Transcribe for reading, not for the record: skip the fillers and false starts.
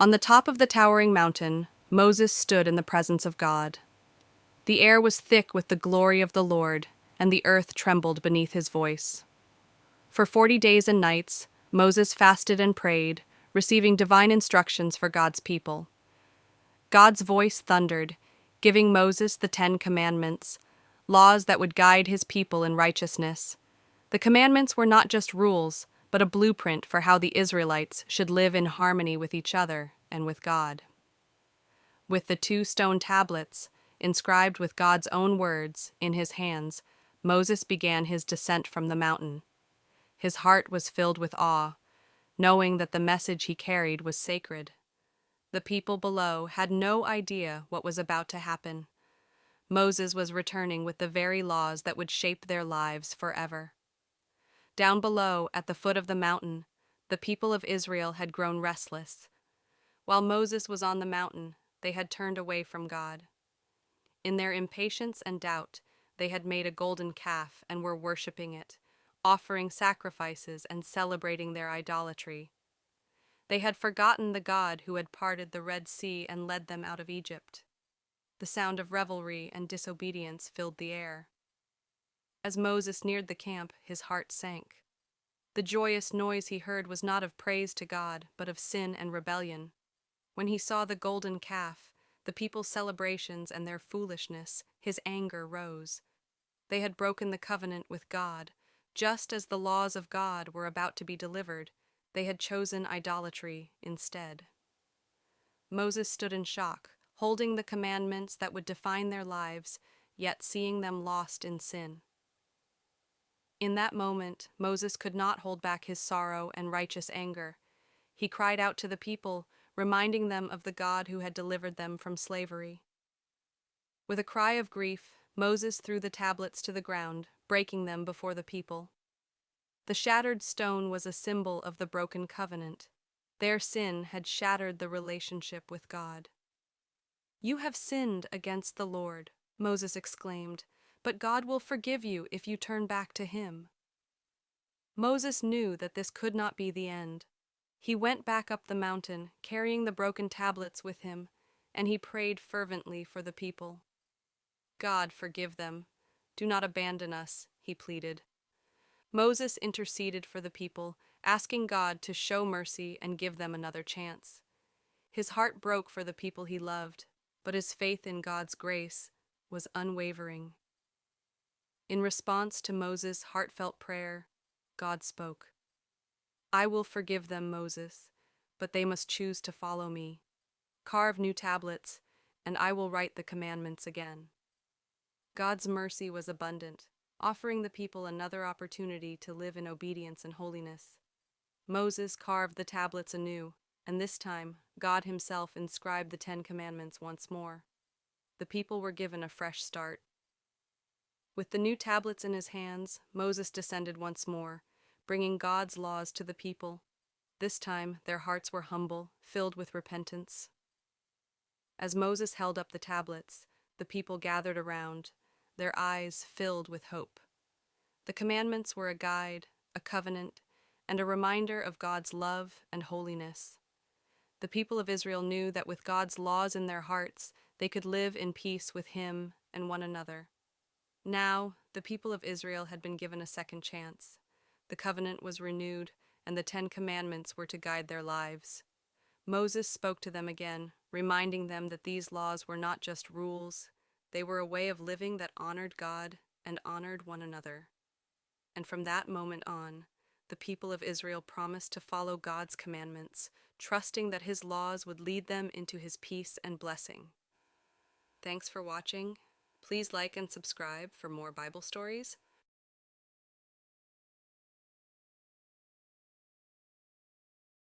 On the top of the towering mountain, Moses stood in the presence of God. The air was thick with the glory of the Lord, and the earth trembled beneath his voice. For 40 days and nights, Moses fasted and prayed, receiving divine instructions for God's people. God's voice thundered, giving Moses the 10 Commandments, laws that would guide his people in righteousness. The commandments were not just rules, but a blueprint for how the Israelites should live in harmony with each other and with God. With the 2 stone tablets, inscribed with God's own words, in his hands, Moses began his descent from the mountain. His heart was filled with awe, knowing that the message he carried was sacred. The people below had no idea what was about to happen. Moses was returning with the very laws that would shape their lives forever. Down below, at the foot of the mountain, the people of Israel had grown restless. While Moses was on the mountain, they had turned away from God. In their impatience and doubt, they had made a golden calf and were worshiping it, offering sacrifices and celebrating their idolatry. They had forgotten the God who had parted the Red Sea and led them out of Egypt. The sound of revelry and disobedience filled the air. As Moses neared the camp, his heart sank. The joyous noise he heard was not of praise to God, but of sin and rebellion. When he saw the golden calf, the people's celebrations and their foolishness, his anger rose. They had broken the covenant with God. Just as the laws of God were about to be delivered, they had chosen idolatry instead. Moses stood in shock, holding the commandments that would define their lives, yet seeing them lost in sin. In that moment, Moses could not hold back his sorrow and righteous anger. He cried out to the people, reminding them of the God who had delivered them from slavery. With a cry of grief, Moses threw the tablets to the ground, breaking them before the people. The shattered stone was a symbol of the broken covenant. Their sin had shattered the relationship with God. "You have sinned against the Lord," Moses exclaimed, "but God will forgive you if you turn back to him." Moses knew that this could not be the end. He went back up the mountain, carrying the broken tablets with him, and he prayed fervently for the people. "God, forgive them. Do not abandon us," he pleaded. Moses interceded for the people, asking God to show mercy and give them another chance. His heart broke for the people he loved, but his faith in God's grace was unwavering. In response to Moses' heartfelt prayer, God spoke. "I will forgive them, Moses, but they must choose to follow me. Carve new tablets, and I will write the commandments again." God's mercy was abundant, offering the people another opportunity to live in obedience and holiness. Moses carved the tablets anew, and this time, God himself inscribed the 10 Commandments once more. The people were given a fresh start. With the new tablets in his hands, Moses descended once more, bringing God's laws to the people. This time, their hearts were humble, filled with repentance. As Moses held up the tablets, the people gathered around, their eyes filled with hope. The commandments were a guide, a covenant, and a reminder of God's love and holiness. The people of Israel knew that with God's laws in their hearts, they could live in peace with him and one another. Now, the people of Israel had been given a second chance. The covenant was renewed, and the 10 Commandments were to guide their lives. Moses spoke to them again, reminding them that these laws were not just rules, they were a way of living that honored God and honored one another. And from that moment on, the people of Israel promised to follow God's commandments, trusting that his laws would lead them into his peace and blessing. Thanks for watching. Please like and subscribe for more Bible stories.